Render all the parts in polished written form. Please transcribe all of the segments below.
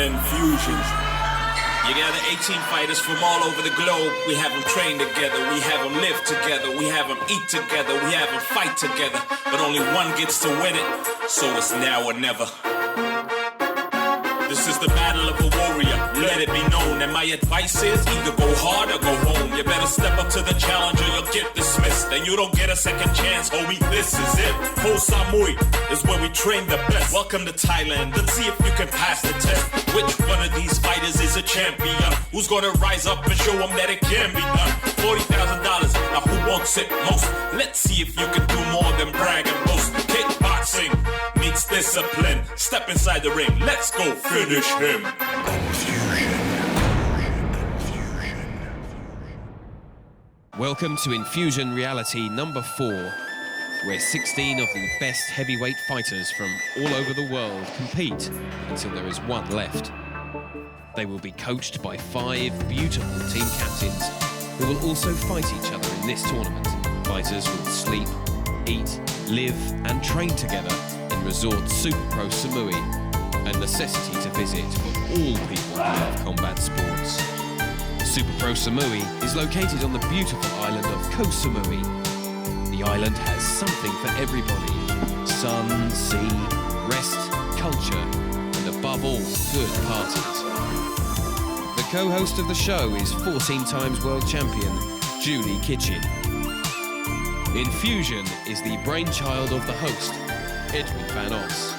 Enfusion. You gather 18 fighters from all over the globe. We have them train together, we have them live together, we have them eat together, we have them fight together. But only one gets to win it, so it's now or never. This is the battle of a warrior, let it be known. And my advice is either go hard or go home. You better step up to the challenge or you'll get dismissed. And you don't get a second chance, homie, this is it. Koh Samui is where we train the best. Welcome to Thailand, let's see if you can pass the test. Which one of these fighters is a champion? Who's gonna rise up and show them that it can be done? $40,000, now who wants it most? Let's see if you can do more than brag and boast. Kickboxing needs discipline. Step inside the ring, let's go finish him. Welcome to Infusion Reality number 4, where 16 of the best heavyweight fighters from all over the world compete until there is one left. They will be coached by 5 beautiful team captains who will also fight each other in this tournament. Fighters will sleep, eat, live and train together in resort Superpro Samui, a necessity to visit for all people who love combat sports. Superpro Samui is located on the beautiful island of Koh Samui. The island has something for everybody: sun, sea, rest, culture, and above all, good parties. The co-host of the show is 14 times world champion, Julie Kitchen. Infusion is the brainchild of the host, Edwin Van Os,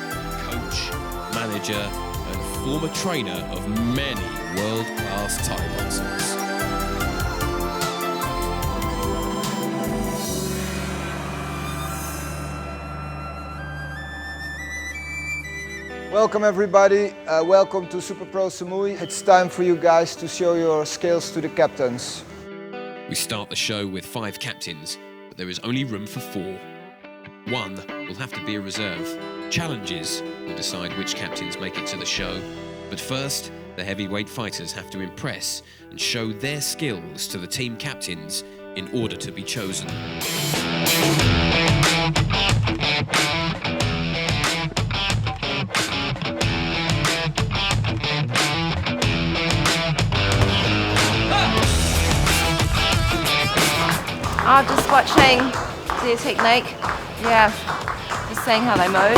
coach, manager, and former trainer of many world-class Thai boxers. Welcome everybody, welcome to Superpro Samui. It's time for you guys to show your skills to the captains. We start the show with 5 captains, but there is only room for 4. One will have to be a reserve. Challenges will decide which captains make it to the show. But first, the heavyweight fighters have to impress and show their skills to the team captains in order to be chosen. I'm just watching their technique. Yeah, just seeing how they move.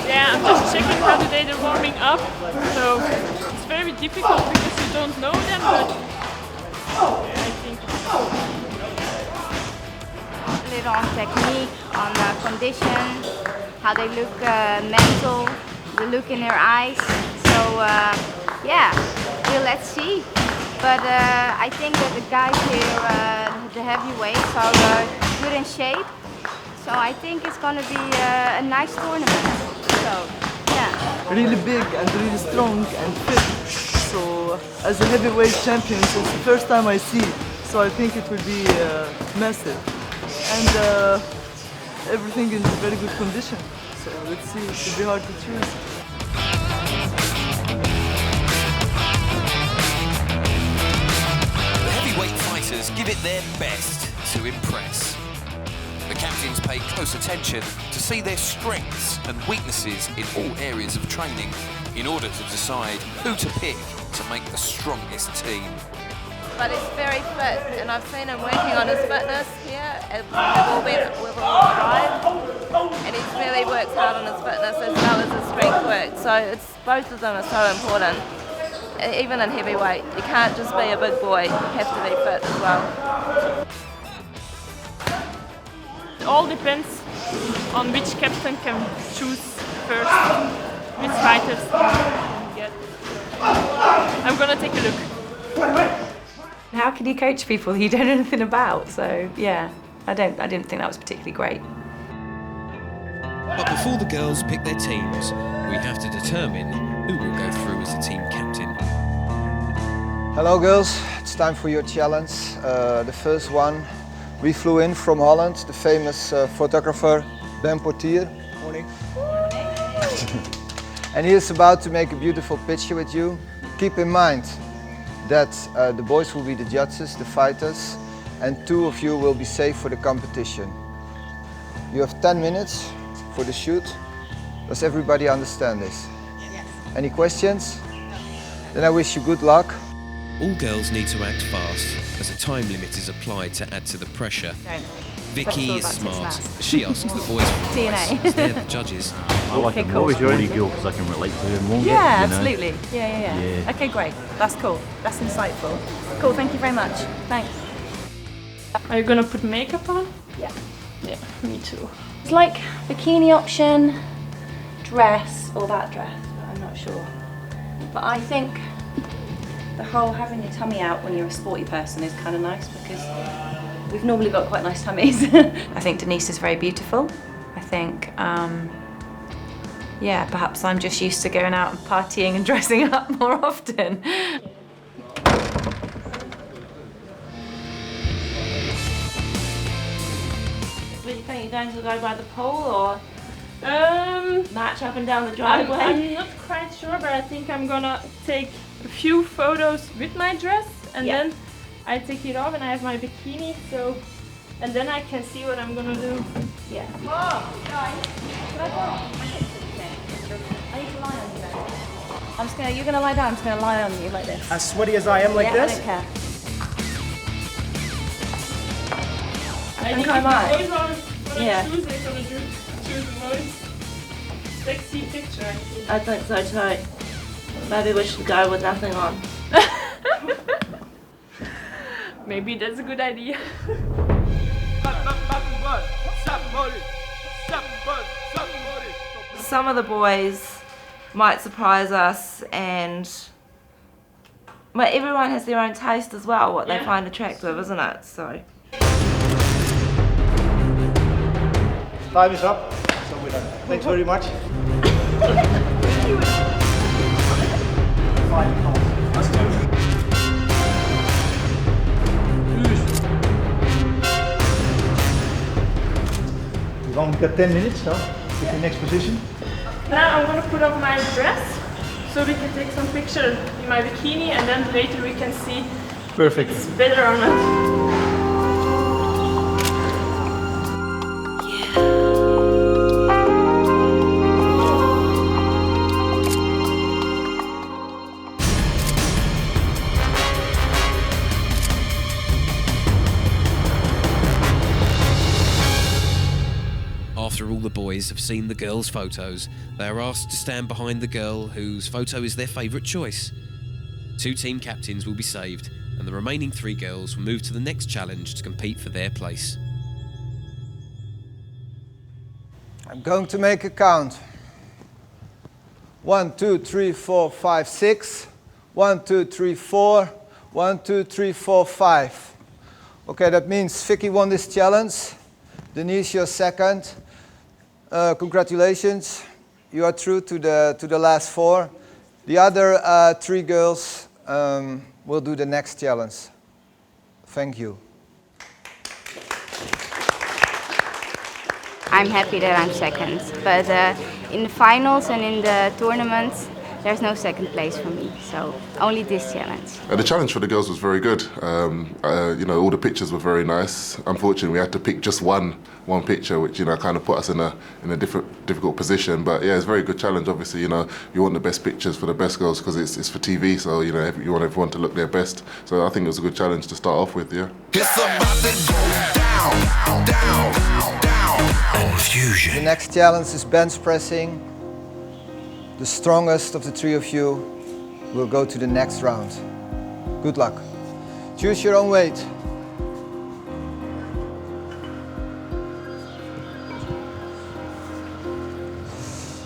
Yeah, I'm just checking how they're warming up. So it's very difficult because you don't know them, but I think a little on technique, on condition, how they look mental, the look in their eyes. So yeah, well, let's see. But I think that the guys here, the heavyweights, are good in shape. So I think it's going to be a nice tournament. So yeah. Really big and really strong and fit. So as a heavyweight champion, it's the first time I see. So I think it will be massive. And everything in very good condition. So let's see, it will be hard to choose. The heavyweight fighters give it their best to impress. The captains pay close attention to see their strengths and weaknesses in all areas of training in order to decide who to pick to make the strongest team. But he's very fit, and I've seen him working on his fitness here. We've all arrived, and he's really worked hard on his fitness as well as his strength work. So it's both of them are so important. Even in heavyweight, you can't just be a big boy; you have to be fit as well. it all depends on which captain can choose first, which fighters can get. I'm gonna take a look. How can you coach people you don't know anything about? So yeah, I didn't think that was particularly great. But before the girls pick their teams, we have to determine who will go through as the team captain. Hello girls, it's time for your challenge. The first one, we flew in from Holland, the famous photographer Ben Portier. Morning. And he is about to make a beautiful picture with you. Keep in mind that the boys will be the judges, the fighters, and 2 of you will be safe for the competition. You have 10 minutes for the shoot. Does everybody understand this? Yes. Any questions? Then I wish you good luck. All girls need to act fast, as a time limit is applied to add to the pressure. Don't. Vicky is That's all about smart. tits She asks the boys for DNA. advice, as they're the judges. I like Okay, a cool. majority girl because I can relate to them more. Yeah, you know? absolutely. Yeah. Okay, great. That's cool. That's insightful. Cool, thank you very much. Thanks. Are you gonna put makeup on? Yeah. Yeah, me too. It's like bikini option, dress, or that dress, but I'm not sure. But I think the whole having your tummy out when you're a sporty person is kind of nice because we've normally got quite nice tummies. I think Denise is very beautiful. I think, yeah, perhaps I'm just used to going out and partying and dressing up more often. Where do you think you're going to go by the pool or march up and down the driveway? I'm not quite sure, but I think I'm gonna take a few photos with my dress and then I take it off and I have my bikini, so and then I can see what I'm gonna do. Yeah. Whoa, guys, can I borrow my picture? I need to lie on you then. I'm just gonna, you're gonna lie down, I'm just gonna lie on you like this. As sweaty as I am like Yeah, this? I don't care. I think I might. When I Yeah. choose it, I'm gonna choose the most sexy picture, I think. I think so too. Maybe we should go with nothing on. Maybe that's a good idea. Some of the boys might surprise us and well, everyone has their own taste as well, what they find attractive, isn't it? So Time is up, so we're done. Thanks very much. We've only got 10 minutes, so get the next position. Now I'm gonna put on my dress so we can take some pictures in my bikini and then later we can see Perfect. it's better or not. After all the boys have seen the girls' photos, they are asked to stand behind the girl whose photo is their favourite choice. 2 team captains will be saved, and the remaining 3 girls will move to the next challenge to compete for their place. I'm going to make a count. 1, 2, 3, 4, 5, 6. 1, 2, 3, 4. 1, 2, 3, 4, 5. Okay, that means Vicky won this challenge. Denise, you're second. Congratulations. You are through to the last 4. The other 3 girls will do the next challenge. Thank you. I'm happy that I'm second, but in the finals and in the tournament, there's no second place for me, so only this challenge. The challenge for the girls was very good. You know, all the pictures were very nice. Unfortunately, we had to pick just one picture, which kind of put us in a difficult position. But yeah, it's a very good challenge. Obviously, you want the best pictures for the best girls because it's for TV. So you want everyone to look their best. So I think it was a good challenge to start off with. Yeah. It's about to go down, down, down. Enfusion. The next challenge is bench pressing. The strongest of the 3 of you will go to the next round. Good luck. Choose your own weight.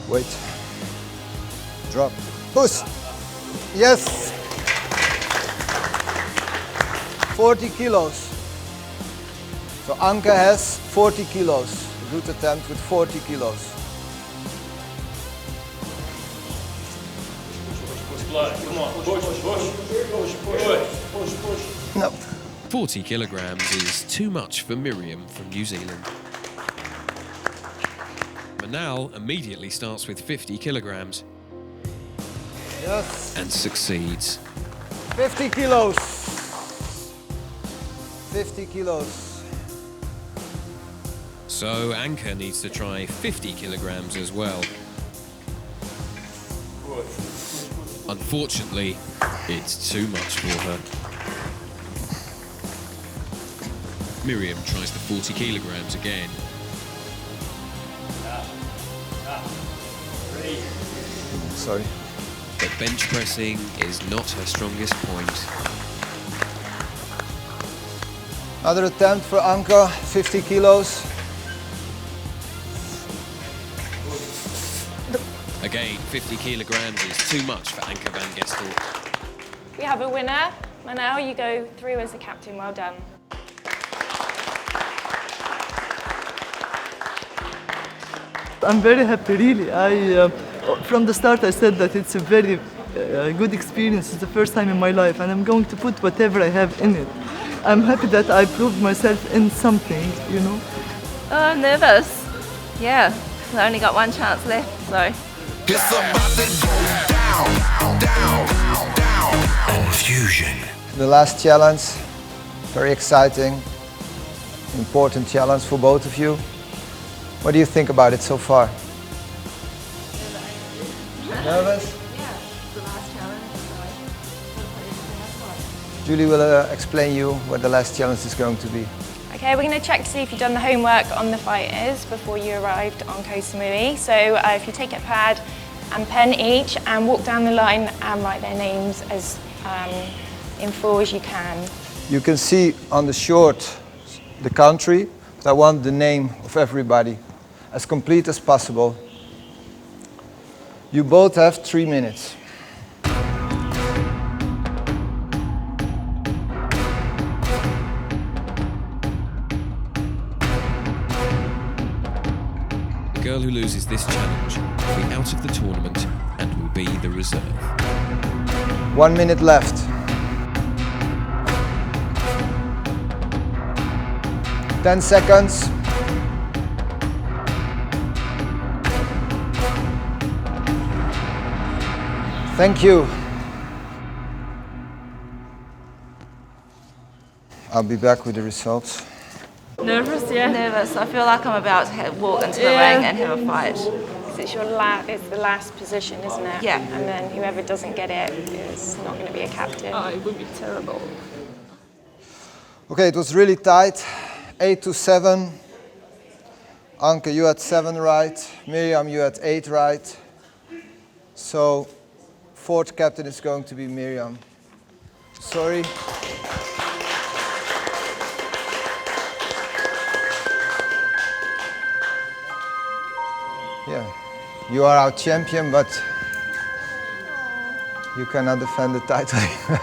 Wait. Drop. Push. Yes. 40 kilos. So Anke has 40 kilos. A good attempt with 40 kilos. Come on, push. No. 40 kilograms is too much for Miriam from New Zealand. Manal immediately starts with 50 kilograms. Yes. And succeeds. 50 kilos. 50 kilos. So Anka needs to try 50 kilograms as well. Unfortunately, it's too much for her. Miriam tries the 40 kilograms again. Sorry. But bench pressing is not her strongest point. Another attempt for Anka, 50 kilos. Again, 50 kilograms is too much for Anka van Gestel. We have a winner. Manel, you go through as the captain. Well done. I'm very happy, really. From the start I said that it's a very good experience. It's the first time in my life and I'm going to put whatever I have in it. I'm happy that I proved myself in something, you know. Oh, I'm nervous. Yeah, I only got one chance left, so. It's about to go down, down, down. Enfusion. The last challenge, very exciting, important challenge for both of you. What do you think about it so far? Nervous? Yeah, the last challenge. Julie will explain you what the last challenge is going to be. Okay, we're going to check to see if you've done the homework on the fighters before you arrived on Koh Samui. So if you take a pad and pen each and walk down the line and write their names as in full as you can. You can see on the short the country, but I want the name of everybody as complete as possible. You both have 3 minutes. The girl who loses this challenge will be out of the tournament and will be the reserve. 1 minute left. Ten seconds. Thank you. I'll be back with the results. Nervous, yeah? Nervous. I feel like I'm about to walk into the ring and have a fight. It's the last position, isn't it? Yeah. And then whoever doesn't get it is not going to be a captain. Oh, it would be terrible. Okay, it was really tight. 8-7. Anke, you had 7 right. Miriam, you had 8 right. So, fourth captain is going to be Miriam. Sorry. Yeah, you are our champion, but you cannot defend the title.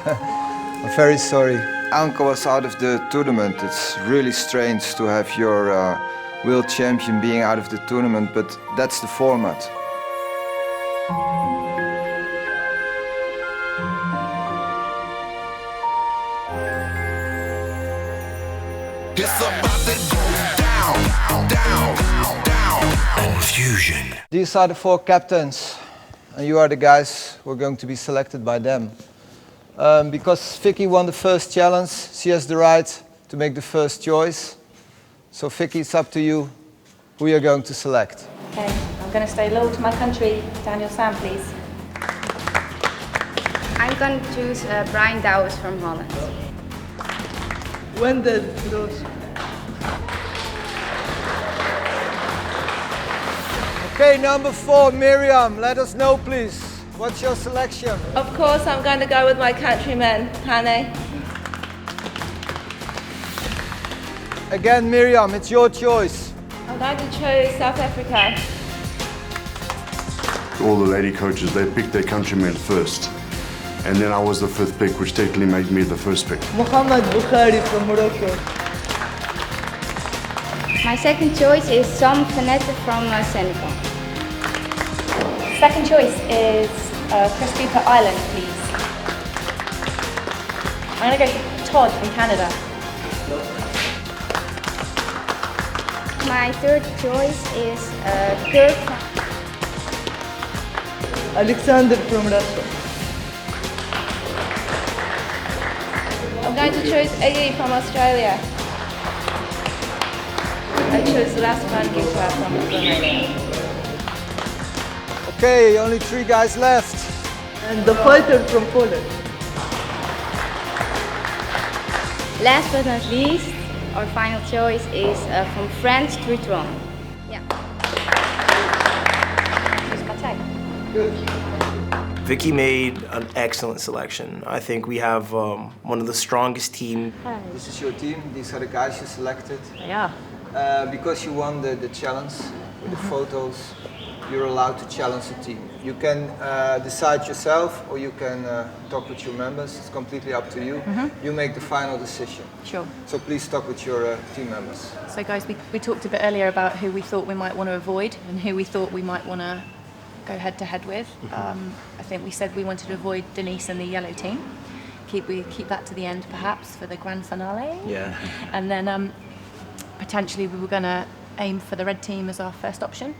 I'm very sorry. Anke was out of the tournament. It's really strange to have your world champion being out of the tournament, but that's the format. It's about to go down, down, down. Enfusion. These are the 4 captains, and you are the guys who are going to be selected by them. Because Vicky won the first challenge, she has the right to make the first choice. So Vicky, it's up to you who you're going to select. Okay, I'm going to stay loyal to my country. Daniel Sam, please. I'm going to choose Brian Douwes from Holland. Wendell Gross. Okay, number 4, Miriam, let us know please. What's your selection? Of course, I'm going to go with my countryman, Hane. Again, Miriam, it's your choice. I'm going to choose South Africa. All the lady coaches, they picked their countrymen first. And then I was the 5th pick, which technically made me the first pick. Mohamed Bukhari from Morocco. My second choice is Sam Fanette from Senegal. Second choice is Chris Cooper Ireland, please. I'm going to go Todd from Canada. My third choice is Kurt from Alexander from Russia. I'm going to choose Iggy from Australia. I choose Lasman Gitwa from Romania. Okay, only 3 guys left. And the fighter from Poland. Last but not least, our final choice is from France, Trutron. Yeah. Vicky made an excellent selection. I think we have one of the strongest teams. This is your team. These are the guys you selected. Yeah. Because you won the challenge with the photos, you're allowed to challenge the team. You can decide yourself, or you can talk with your members. It's completely up to you. You make the final decision. Sure. So please talk with your team members. So guys, we talked a bit earlier about who we thought we might want to avoid and who we thought we might want to go head to head with. I think we said we wanted to avoid Denise and the yellow team. Keep that to the end perhaps for the grand finale. Yeah. And then potentially we were going to aim for the red team as our first option.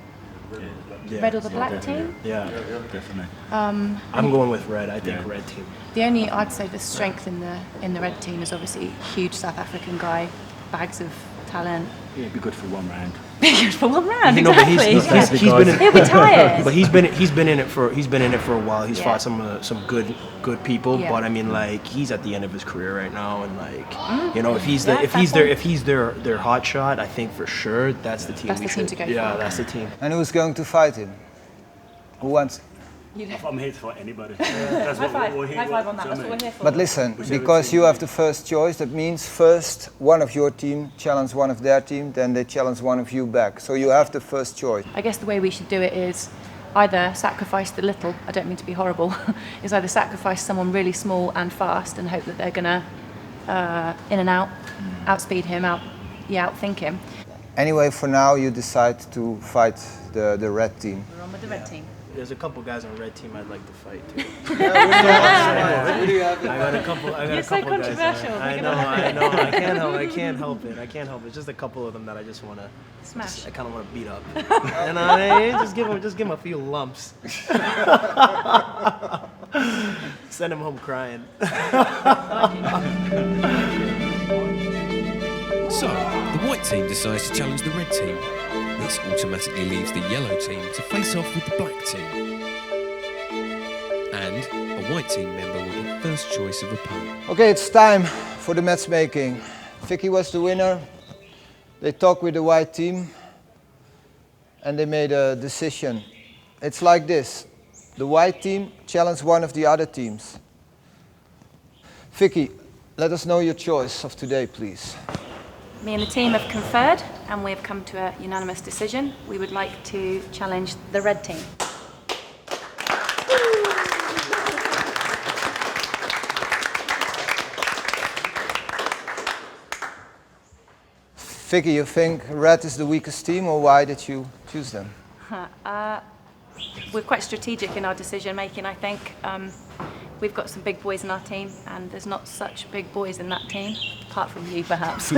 Red or the black team? Yeah, definitely. I'm going with red. I think red team. The only, I'd say, the strength in the red team is obviously huge South African guy, bags of talent. Yeah, it'd be good for 1 round. Good for 1 round, You know, exactly. but he's been in, he'll be tired. But he's been in it for a while. He's fought some good people. Yeah. But I mean, like, he's at the end of his career right now, and like, you know, if he's their hot shot, I think for sure that's the team. That's the team to go for. Yeah, that's the team. And who's going to fight him? Who wants? I'm here to fight anybody. That's what we're here High five on that. for. That's what we're here for. But listen, because you have the first choice, that means first one of your team challenge one of their team, then they challenge one of you back. So you have the first choice. I guess the way we should do it is either sacrifice the little, I don't mean to be horrible, is either sacrifice someone really small and fast and hope that they're going to in and out, outspeed him, outthink him. Anyway, for now you decide to fight the red team. We're on with the red team. There's a couple guys on red team I'd like to fight too. Who do you have? I got a couple. You're so guys. controversial. I know. I can't help it. Just a couple of them that I just want to smash. I kind of want to beat up. And I just give them a few lumps. Send them home crying. So, the white team decides to challenge the red team. This automatically leaves the yellow team to face off with the black team. And a white team member will be first choice of opponent. Okay, it's time for the matchmaking. Vicky was the winner. They talked with the white team and they made a decision. It's like this. The white team challenged one of the other teams. Vicky, let us know your choice of today, please. Me and the team have conferred and we've come to a unanimous decision. We would like to challenge the red team. Vicky, you think red is the weakest team, or why did you choose them? We're quite strategic in our decision making, I think. We've got some big boys in our team, and there's not such big boys in that team, apart from you, perhaps.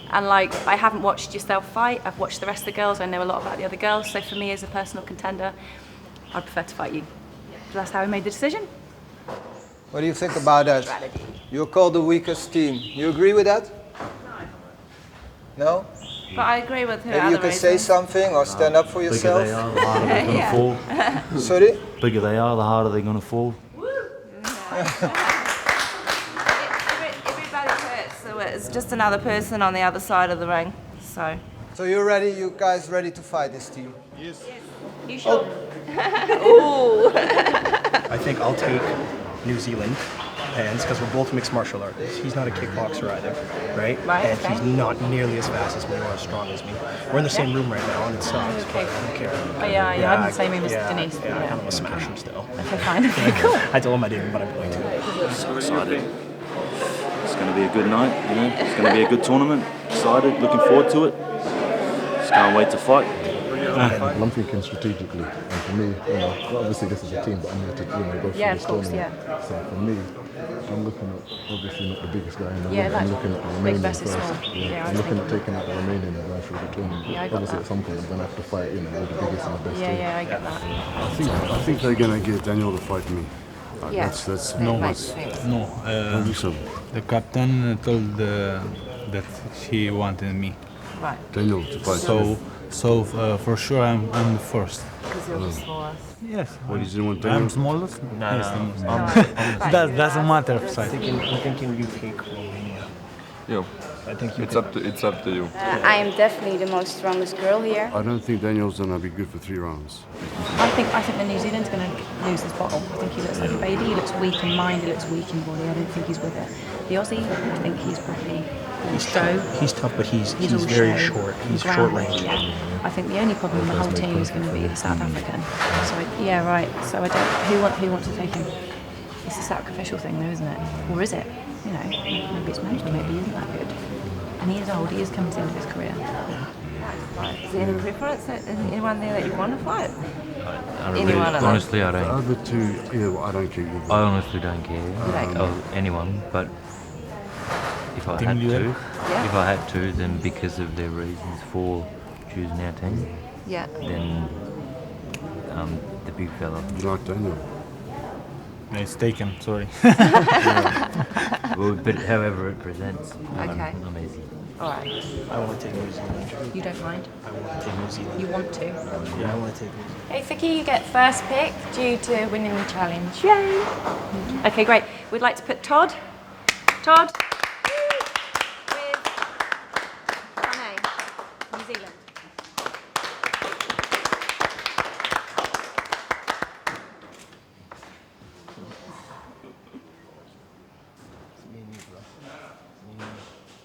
And like, I haven't watched yourself fight. I've watched the rest of the girls. I know a lot about the other girls. So for me, as a personal contender, I'd prefer to fight you. So that's how we made the decision. What do you think about that? Strategy. You're called the weakest team. You agree with that? No? But I agree with her. Maybe you can say something or stand up for yourself. Bigger they are, the harder they're going to fall. Sorry? Bigger they are, the harder they're going to fall. Everybody hurts, so it's just another person on the other side of the ring. So you're ready? You guys ready to fight this team? Yes. You sure? Ooh. I think I'll take New Zealand hands because we're both mixed martial artists. He's not a kickboxer either, right? And he's not nearly as fast as me or as strong as me. We're in the same room right now and it sucks, but I don't care. Oh yeah, I'm in the same room as Denise. Yeah, I kind of want to smash him still. Okay, fine. Okay, cool. I told him I didn't, but I'm going to. So excited. It's going to be a good night, you know. It's going to be a good tournament. Excited, looking forward to it. Just can't wait to fight. I'm thinking strategically, and for me, you know, obviously this is a team, but I'm here to go through this tournament. So for me, I'm looking at obviously not the biggest guy in the room. I'm looking at the remaining first. I'm looking at taking out the remaining and going through the tournament. Obviously at some point I'm going to have to fight, you know, with the biggest and the best team. Yeah, I get that. I think they're going to give Daniel to fight me. Yeah. That's No, No, the captain told that he wanted me. Right. Daniel to fight. So for sure I'm the first. Because you're the smallest. Yes. What you didn't want Daniel? I'm smallest. No, Yes, no, that doesn't matter. So I'm thinking you take Romania. Yeah. I think it's up to you. I am definitely the most strongest girl here. I don't think Daniel's gonna be good for 3 rounds. I think the New Zealand's going to lose this bottle. I think he looks like a baby. He looks weak in mind. He looks weak in body. I don't think he's with it. The Aussie, I think he's probably He's tough, but he's all very show. short. He's Ground, short range. Yeah. I think the only problem in the whole team is going to be the South African. So yeah, right. So I don't. Who wants to take him? It's a sacrificial thing, though, isn't it? Or is it? You know, maybe it's mental. Maybe he isn't that good. And he is old. He is coming to the end of his career. Is there any preference? Is there anyone there that you want to fight? Honestly, I don't. The other two, I don't care. I honestly don't care of anyone, but if I had to, then because of their reasons for choosing our team, then the big fella. You like Daniel? No, it's taken. Sorry. Well, but however it presents, Okay. I'm easy. All right. I want to take New Zealand. You don't mind? I want to take New Zealand. You want to? Yeah, I want to take New Zealand. Hey, Vicky, you get first pick due to winning the challenge. Yay! Okay, great. We'd like to put Todd. Todd. New Zealand.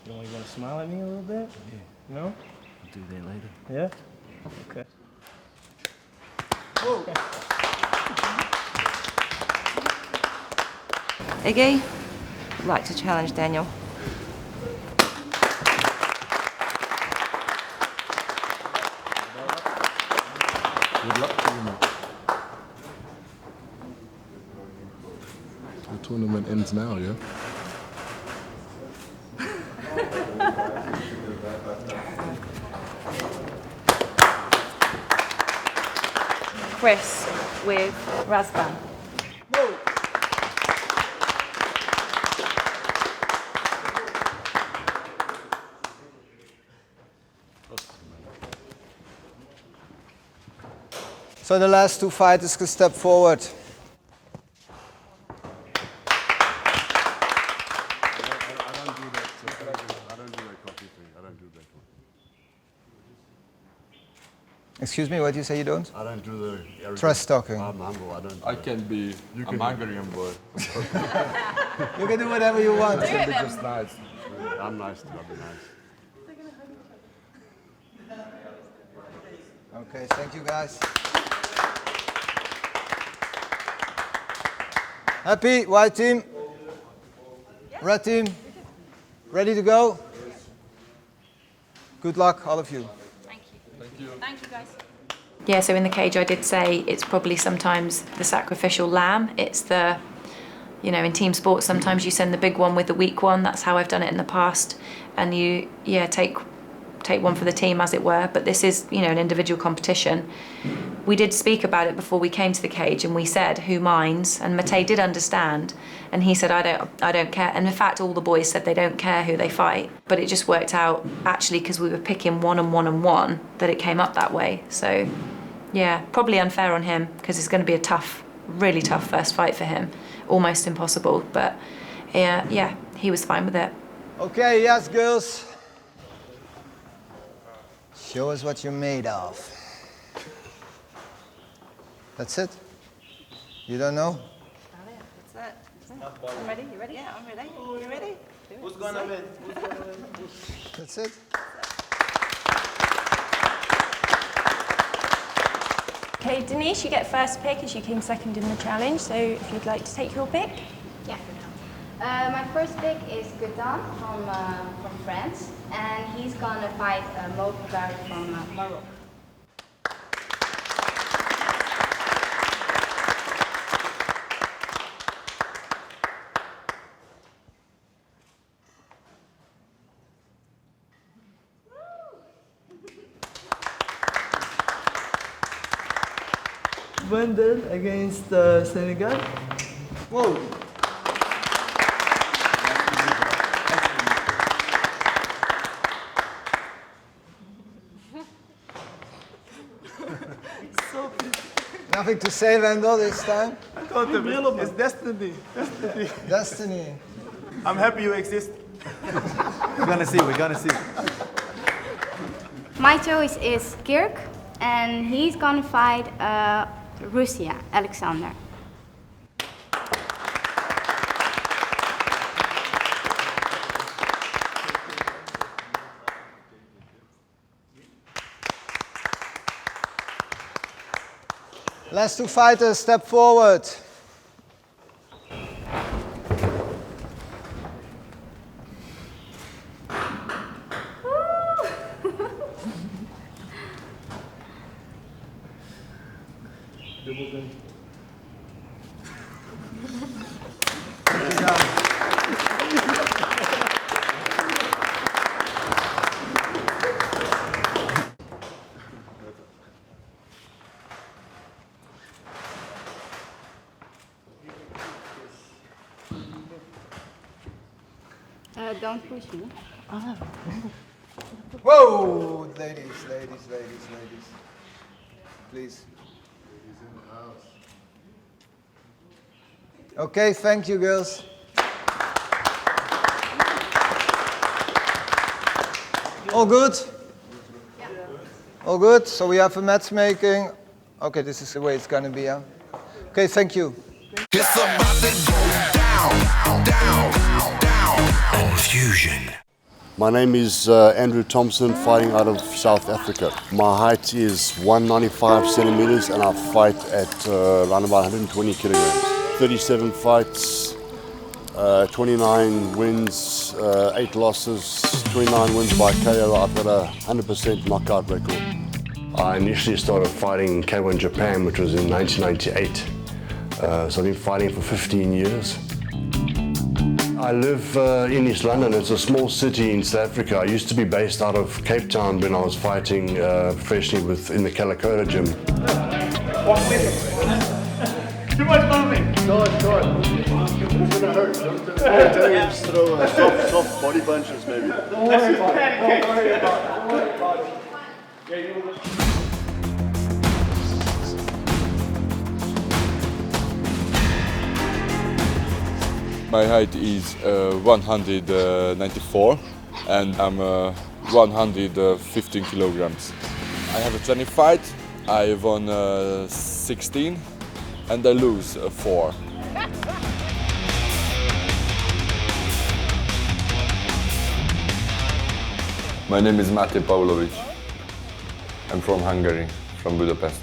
You want to smile at me a little bit? Yeah. No? We'll do that later. Yeah? Okay. Iggy, I'd like to challenge Daniel. Good luck to you, mate. The tournament ends now, yeah? Chris with Razvan. So the last 2 fighters can step forward. Excuse me, what do you say you don't? I don't do the Trust talking. I'm humble. I don't. I can be a Hungarian boy. You can do whatever you want. Just nice. I'm nice. I'll be nice. Okay, thank you guys. Happy, white team? Red team? Ready to go? Good luck, all of you. Thank you, guys. Yeah, so in the cage I did say it's probably sometimes the sacrificial lamb. It's the, you know, in team sports sometimes you send the big one with the weak one. That's how I've done it in the past. And you, take one for the team, as it were. But this is, an individual competition. We did speak about it before we came to the cage, and we said, who minds? And Matej did understand, and he said, I don't care. And in fact, all the boys said they don't care who they fight. But it just worked out, actually, because we were picking 1 and 1 and 1, that it came up that way. So, yeah, probably unfair on him, because it's going to be a tough, really tough first fight for him. Almost impossible, but yeah, he was fine with it. Okay, yes, girls. Show us what you're made of. That's it? You don't know? That's it. I'm ready. You ready? Yeah, I'm ready. You ready? Who's gonna win? That's it? Okay, Denise, you get first pick as you came second in the challenge, so if you'd like to take your pick. Yeah. My first pick is Gudan from France, and he's gonna fight Mo Boukhari from Morocco. Wendell against Senegal. Whoa. Nothing to say, Wendell, this time? I told him, it's destiny. Destiny. Destiny. I'm happy you exist. We're gonna see, we're gonna see. My choice is Kirk, and he's gonna fight Russia, Alexander. Last two fighters, step forward. Don't push me. Whoa, ladies. Please. Okay, thank you, girls. All good? All good? So we have a matchmaking. Okay, this is the way it's gonna be, huh? Okay, thank you. It's about to go down, down, down. Enfusion. My name is Andrew Thompson, fighting out of South Africa. My height is 195 centimeters and I fight at around about 120 kilograms. 37 fights, 29 wins, 8 losses, 29 wins by KO. I've got a 100% knockout record. I initially started fighting in K1 Japan, which was in 1998. So I've been fighting for 15 years. I live in East London. It's a small city in South Africa. I used to be based out of Cape Town when I was fighting professionally in the Calicoda gym. Too much moving. Go on. It's gonna hurt. Just throw soft body punches, maybe. Don't worry about it. Yeah, you will. My height is 194 and I'm 115 kilograms. I have a 20 fight, I won 16 and I lose 4. My name is Mate Pavlovic. I'm from Hungary, from Budapest.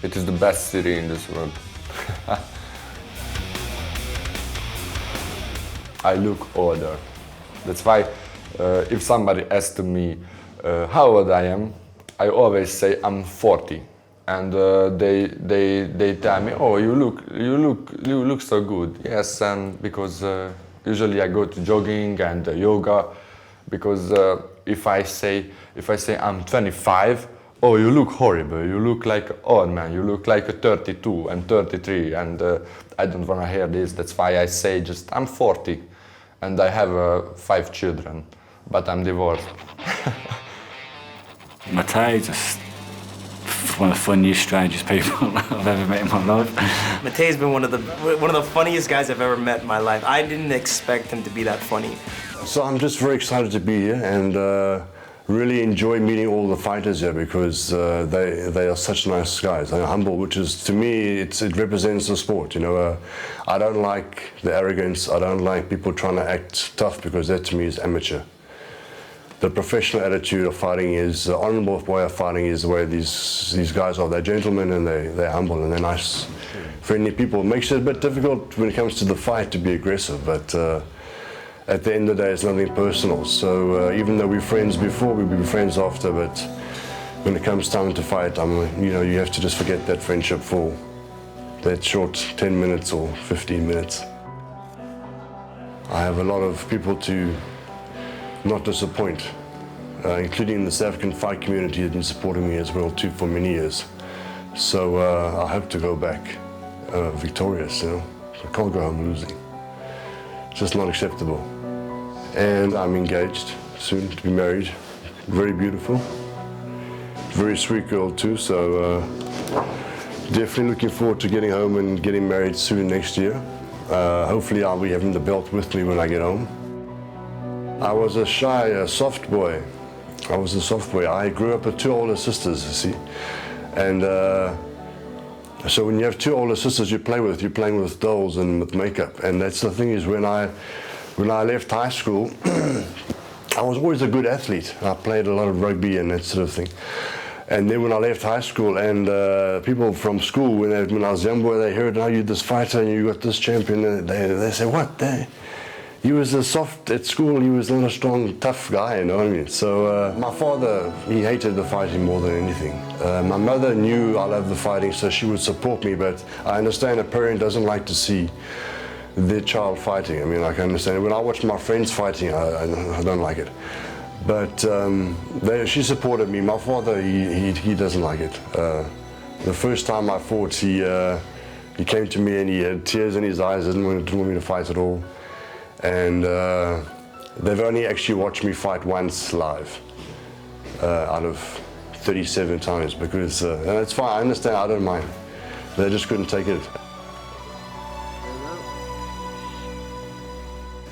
It is the best city in this world. I look older. That's why if somebody asks me how old I am, I always say I'm 40. And they tell me, oh, you look so good. Yes, and because usually I go to jogging and yoga. Because if I say I'm 25, oh, you look horrible. You look like an old man. You look like a 32 and 33, and I don't want to hear this. That's why I say just I'm 40. And I have 5 children, but I'm divorced. Matej, just one of the funniest, strangest people I've ever met in my life. Matej's been one of the funniest guys I've ever met in my life. I didn't expect him to be that funny. So I'm just very excited to be here and really enjoy meeting all the fighters here because they are such nice guys. They're humble, which is, to me, it represents the sport. You know, I don't like the arrogance. I don't like people trying to act tough because that to me is amateur. The professional attitude of fighting is, the honourable way of fighting is the way these guys are. They're gentlemen and they're humble and they're nice, friendly people. It makes it a bit difficult when it comes to the fight to be aggressive, but at the end of the day, it's nothing personal. So even though we're friends before, we'll be friends after, but when it comes time to fight, you have to just forget that friendship for that short 10 minutes or 15 minutes. I have a lot of people to not disappoint, including the South African fight community has been supporting me as well too for many years. So I hope to go back victorious, I can't go home losing. It's just not acceptable. And I'm engaged soon to be married. Very beautiful. Very sweet girl too, so definitely looking forward to getting home and getting married soon next year. Hopefully I'll be having the belt with me when I get home. I was a shy, soft boy. I grew up with two older sisters, you see. And so when you have two older sisters you're playing with dolls and with makeup. And that's the thing is when I left high school, I was always a good athlete. I played a lot of rugby and that sort of thing. And then when I left high school and people from school, when I was young boy, they heard, oh, you're this fighter and you got this champion, and they say, what? He was a soft at school, he was not a strong, tough guy, you know what I mean? So my father, he hated the fighting more than anything. My mother knew I loved the fighting, so she would support me, but I understand a parent doesn't like to see their child fighting. I mean, I can understand it. When I watch my friends fighting, I don't like it. But she supported me. My father, he doesn't like it. The first time I fought, he came to me and he had tears in his eyes, didn't want me to fight at all. And they've only actually watched me fight once live out of 37 times because, and it's fine, I understand, I don't mind. They just couldn't take it.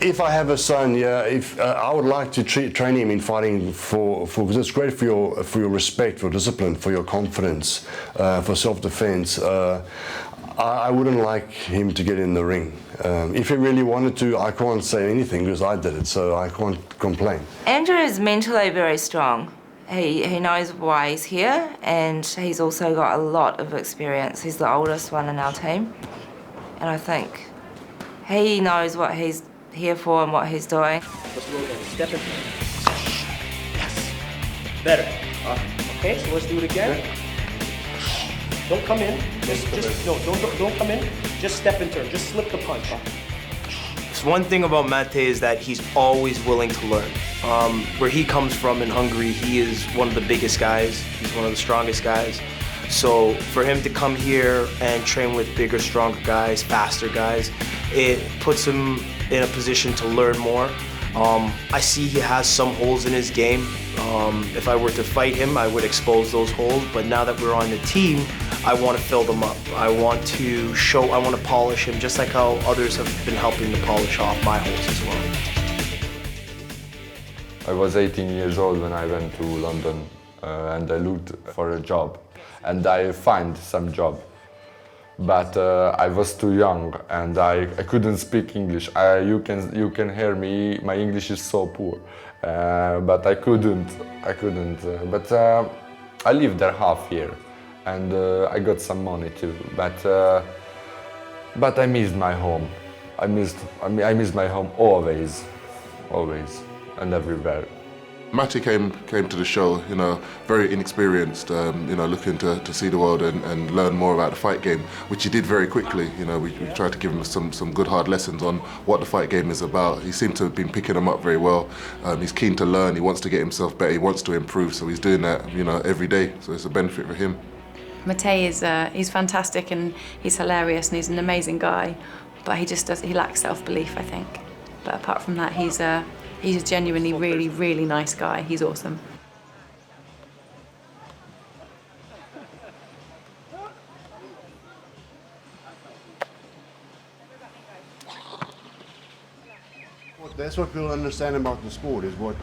If I have a son, yeah, I would like to train him in fighting because it's great for your respect, for discipline, for your confidence, for self-defense. I wouldn't like him to get in the ring. If he really wanted to, I can't say anything because I did it, so I can't complain. Andrew is mentally very strong. He knows why he's here, and he's also got a lot of experience. He's the oldest one in our team, and I think he knows what he's here for and what he's doing. Let's roll again. Step in. Yes. Better. Okay, so let's do it again. Don't come in. Don't come in. Just step in turn. Just slip the punch. One thing about Mate is that he's always willing to learn. Where he comes from in Hungary, he is one of the biggest guys. He's one of the strongest guys. So for him to come here and train with bigger, stronger guys, faster guys, it puts him in a position to learn more. I see he has some holes in his game. If I were to fight him, I would expose those holes, but now that we're on the team, I want to fill them up. I want to polish him just like how others have been helping to polish off my holes as well. I was 18 years old when I went to London and I looked for a job and I found some job. But I was too young and I couldn't speak English. You can hear me, my English is so poor, but I couldn't. But I lived there half year and I got some money too. But I missed my home. I missed my home always and everywhere. Matty came to the show, you know, very inexperienced, you know, looking to see the world and learn more about the fight game, which he did very quickly. You know, we tried to give him some good hard lessons on what the fight game is about. He seemed to have been picking them up very well. He's keen to learn. He wants to get himself better. He wants to improve. So he's doing that, you know, every day. So it's a benefit for him. Matej is he's fantastic and he's hilarious and he's an amazing guy, but he lacks self-belief, I think. But apart from that, he's a genuinely really, really nice guy. He's awesome. That's what people understand about the sport, is what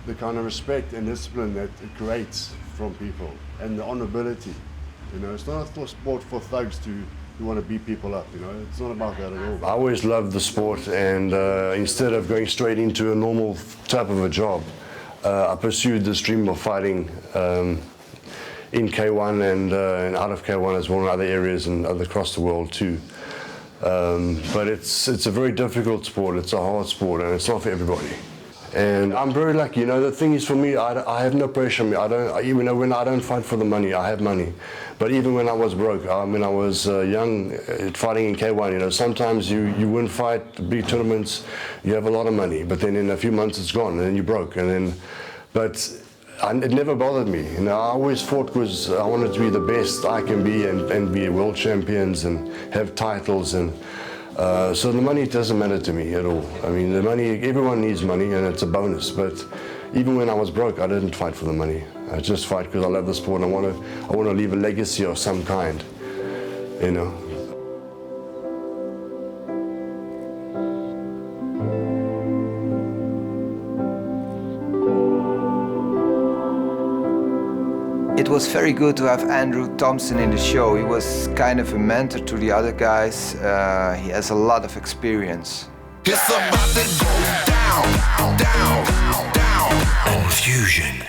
the kind of respect and discipline that it creates from people, and the honorability. You know, it's not a sport for thugs who want to beat people up, you know, it's not about that at all. I always loved the sport, and instead of going straight into a normal type of a job, I pursued this dream of fighting in K1 and out of K1 as well in other areas and across the world too. But it's a very difficult sport, it's a hard sport, and it's not for everybody. And I'm very lucky, you know, the thing is for me, I have no pressure on me. Even when I don't fight for the money, I have money. But even when I was broke, when I was young, fighting in K1, you know, sometimes you win fight, big tournaments, you have a lot of money, but then in a few months it's gone, and then you're broke. But it never bothered me. You know, I always fought because I wanted to be the best I can be and be world champions and have titles. And so the money doesn't matter to me at all. I mean, the money, everyone needs money and it's a bonus. But even when I was broke, I didn't fight for the money. I just fight because I love the sport and I want to leave a legacy of some kind, you know. It was very good to have Andrew Thompson in the show. He was kind of a mentor to the other guys. He has a lot of experience. It's about to go down, down, down. Enfusion.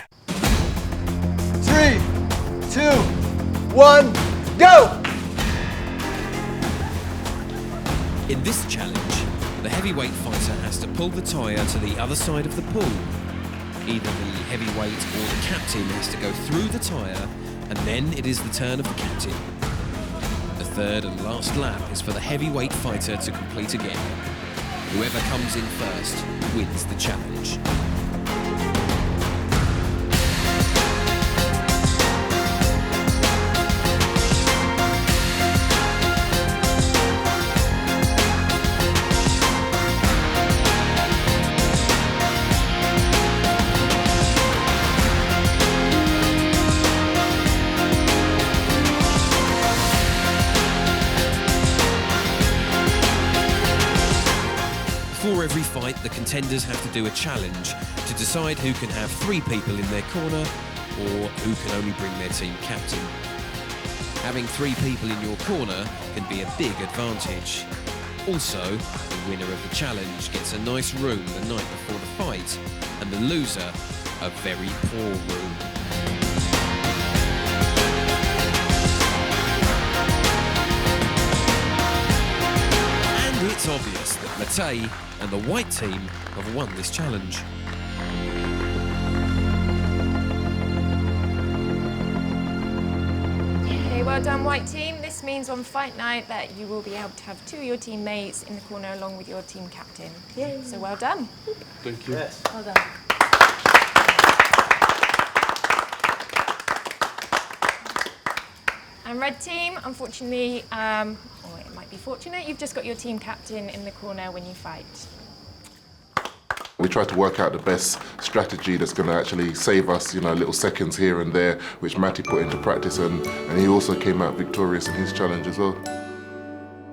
3, 2, 1, go! In this challenge, the heavyweight fighter has to pull the tyre to the other side of the pool. Either the heavyweight or the captain has to go through the tyre, and then it is the turn of the captain. The third and last lap is for the heavyweight fighter to complete again. Whoever comes in first wins the challenge. Before every fight, the contenders have to do a challenge to decide who can have 3 people in their corner or who can only bring their team captain. Having 3 people in your corner can be a big advantage. Also, the winner of the challenge gets a nice room the night before the fight, and the loser, a very poor room. It's obvious that Matej and the white team have won this challenge. Okay, well done, white team. This means on fight night that you will be able to have 2 of your teammates in the corner along with your team captain. Yay. So well done. Thank you. Yes. Well done. And red team, unfortunately, or it might be fortunate, you've just got your team captain in the corner when you fight. We try to work out the best strategy that's going to actually save us, you know, little seconds here and there, which Matty put into practice, and he also came out victorious in his challenge as well.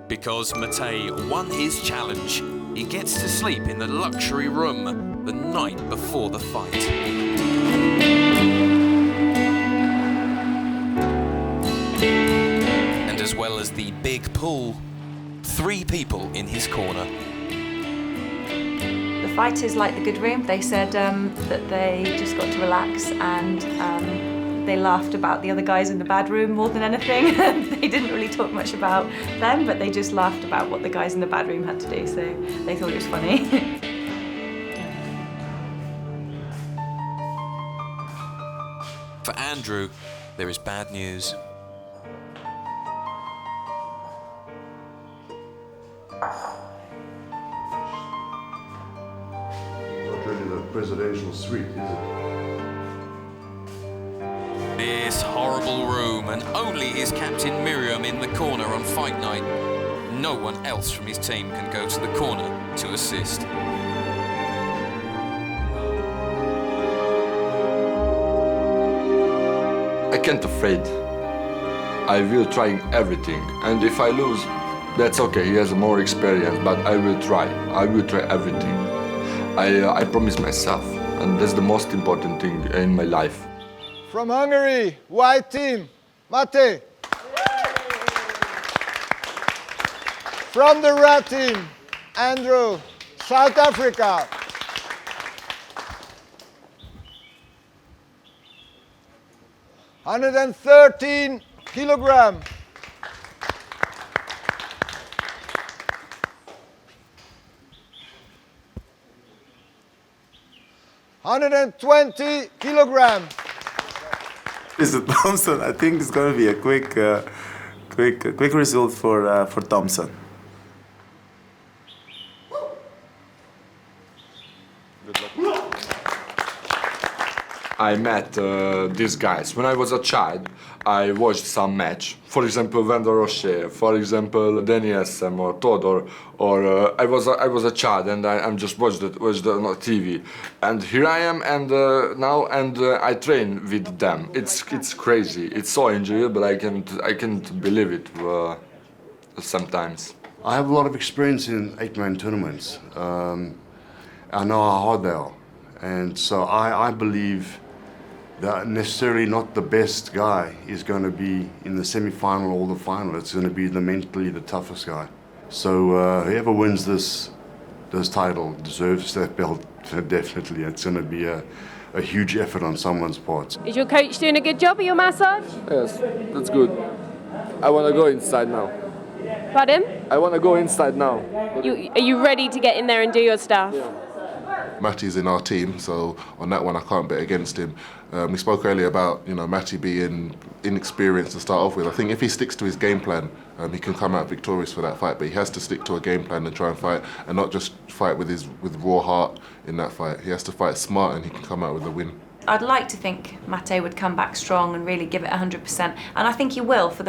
Because Matej won his challenge, he gets to sleep in the luxury room the night before the fight. And as well as the big pool, 3 people in his corner. The fighters like the good room. They said that they just got to relax and they laughed about the other guys in the bad room more than anything. They didn't really talk much about them, but they just laughed about what the guys in the bad room had to do, so they thought it was funny. For Andrew, there is bad news. Not really the presidential suite, is it? This horrible room, and only his captain Miriam in the corner on fight night. No one else from his team can go to the corner to assist. I can't afraid. I will try everything, and if I lose, that's okay. He has more experience, but I will try. I will try everything. I promise myself, and that's the most important thing in my life. From Hungary, white team, Matej. From the red team, Andrew, South Africa. $113 kilogram. $120 kilogram. Mr. Thompson, I think it's going to be a quick result for Thompson. Good luck. I met these guys. When I was a child, I watched some match. For example, Wendell Rocher, for example, Danny SM or Todor, or I was a child and I'm just watched it on TV. And here I am, and now I train with them. It's crazy. It's so enjoyable. I can't believe it sometimes. I have a lot of experience in 8-man tournaments. I know how hard they are. And so I believe that necessarily not the best guy is going to be in the semi-final or the final. It's going to be mentally the toughest guy. So whoever wins this title deserves that belt, definitely. It's going to be a huge effort on someone's part. Is your coach doing a good job of your massage? Yes, that's good. I want to go inside now. Pardon? I want to go inside now. Are you ready to get in there and do your stuff? Yeah. Matty's in our team, so on that one I can't bet against him. We spoke earlier about Matty being inexperienced to start off with. I think if he sticks to his game plan, he can come out victorious for that fight. But he has to stick to a game plan and try and fight, and not just fight with raw heart in that fight. He has to fight smart, and he can come out with a win. I'd like to think Mate would come back strong and really give it 100%, and I think he will for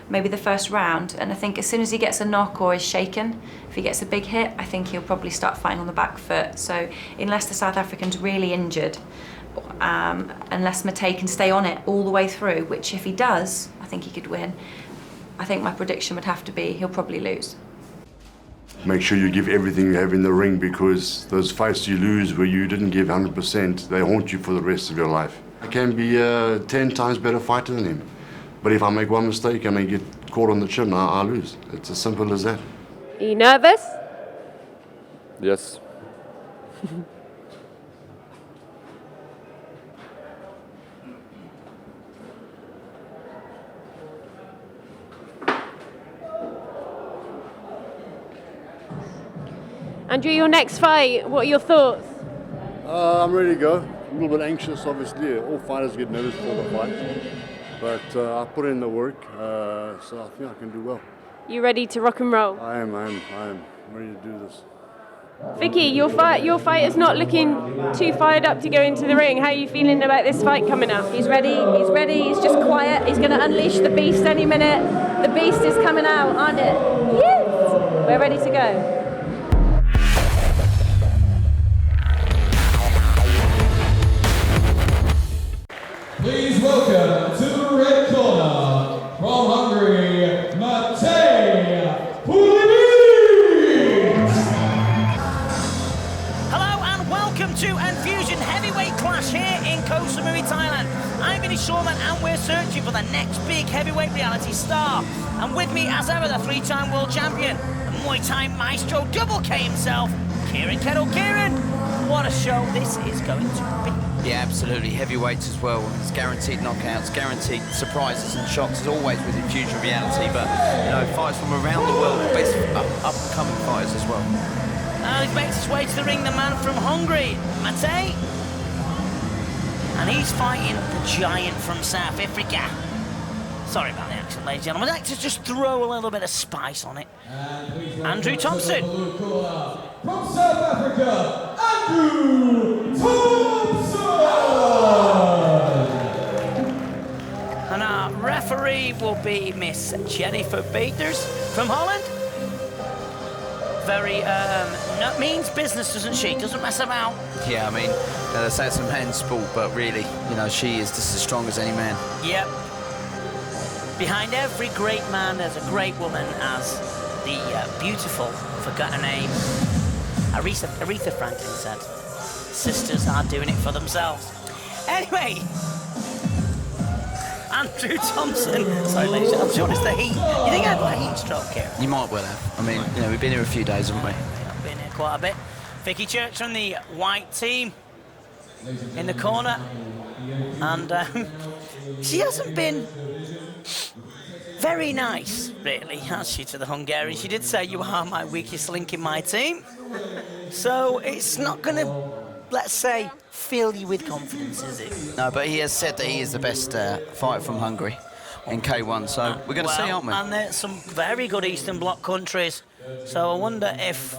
maybe the first round. And I think as soon as he gets a knock or is shaken, if he gets a big hit, I think he'll probably start fighting on the back foot. So unless the South African's really injured, unless Mate can stay on it all the way through, which if he does, I think he could win. I think my prediction would have to be he'll probably lose. Make sure you give everything you have in the ring, because those fights you lose where you didn't give 100%, they haunt you for the rest of your life. I can be a 10 times better fighter than him, but if I make one mistake and I get caught on the chin, I lose. It's as simple as that. Are you nervous? Yes. Andrew, your next fight, what are your thoughts? I'm ready to go. A little bit anxious, obviously. All fighters get nervous before the fight. But I put in the work, so I think I can do well. You ready to rock and roll? I am ready to do this. Vicky, your fight is not looking too fired up to go into the ring. How are you feeling about this fight coming up? He's ready, he's just quiet. He's going to unleash the beast any minute. The beast is coming out, aren't it? Yes! We're ready to go. Please welcome to the red corner, from Hungary, Matej Pulic. Hello and welcome to Enfusion heavyweight clash here in Koh Samui, Thailand. I'm Vinny Shawman and we're searching for the next big heavyweight reality star. And with me as ever, the three-time world champion, the Muay Thai maestro double K himself, Kieran Kettle. Kieran, what a show this is going to be. Yeah, absolutely. Heavyweights as well. It's guaranteed knockouts, guaranteed surprises and shocks, as always with Infusion reality. But, fights from around the world, best up-and-coming fighters as well. Now he makes his way to the ring, the man from Hungary, Matej. And he's fighting the giant from South Africa. Sorry about the accent, ladies and gentlemen. I'd like to just throw a little bit of spice on it. Andrew Thompson. From South Africa, Andrew Thompson! And our referee will be Miss Jennifer Peters from Holland. Very, means business, doesn't she? Doesn't mess about. Yeah, I mean, they say it's a man's sport, but really, she is just as strong as any man. Yep. Behind every great man, there's a great woman, as the beautiful, forgot her name, Aretha Franklin said. Sisters are doing it for themselves. Anyway, Andrew Thompson. Sorry, ladies, I'm sure it's the heat. You think I've got a heat stroke here? You might well have. I mean, we've been here a few days, haven't we? I've been here quite a bit. Vicky Church from the white team in the corner. And she hasn't been very nice, really, has she, to the Hungarian? She did say, "You are my weakest link in my team." So it's not going to, let's say, fill you with confidence, is it? No, but he has said that he is the best fighter from Hungary in K1, so we're going to see, aren't we? And there's some very good Eastern Bloc countries. So I wonder if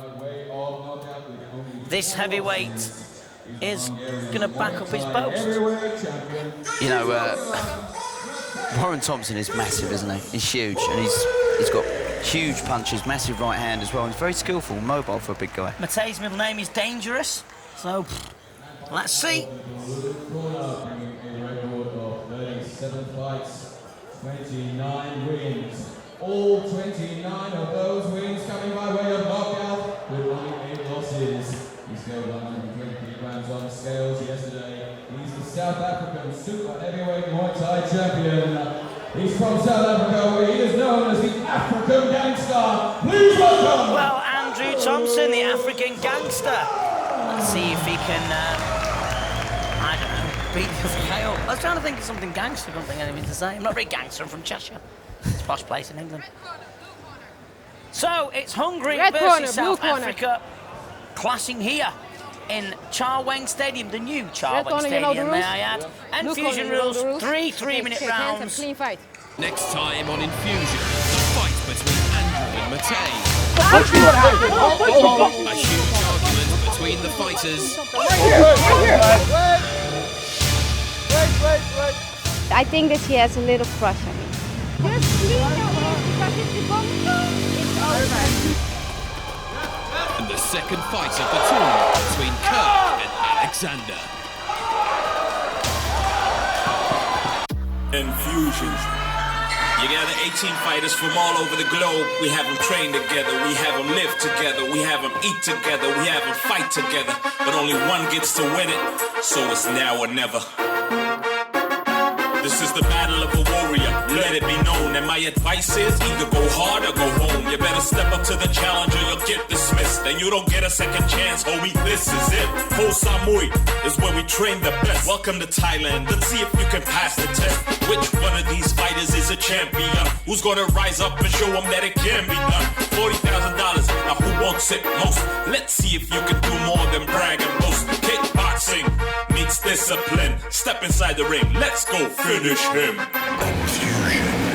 this heavyweight is going to back up his boast. You know, Warren Thompson is massive, isn't he? He's huge, and he's got huge punches, massive right hand as well. He's very skillful, mobile for a big guy. Matei's middle name is Dangerous, so let's see. 37 fights, 29 wins. All 29 of those wins coming by way of knockout, with only 8 losses. He scaled 120 grams on the scales yesterday. He's the South African super heavyweight Muay Thai champion. He's from South Africa, where he is known as the African Gangster. Please welcome! Well, Andrew Thompson, the African Gangster. Let's see if he can, I don't know, beat the KO. I was trying to think of something gangster, I don't think anything to say. I'm not very gangster, I'm from Cheshire. It's a posh place in England. So, it's Hungary versus South Africa, clashing here in Charweng Stadium, the new Charweng Stadium, may I add. Enfusion rules, 3 3-minute rounds. Next time on Infusion, the fight between Andrew and Matei. A huge argument between the fighters. I think that she has a little crush on me. Just leave her because it's over. And the second fight of the tournament between Kirk and Alexander. Infusion. You gather 18 fighters from all over the globe. We have them train together, we have them live together, we have them eat together, we have them fight together. But only one gets to win it, so it's now or never. This is the battle of a warrior, let it be known. And my advice is either go hard or go home. You better step up to the challenge or you'll get dismissed. And you don't get a second chance, homie, this is it. Ho Samui is where we train the best. Welcome to Thailand, let's see if you can pass the test. Which one of these fighters is a champion? Who's gonna rise up and show them that it can be done? $40,000, now who wants it most? Let's see if you can do more than brag and boast. Kickboxing meets discipline. Step inside the ring, let's go finish him. Confusion.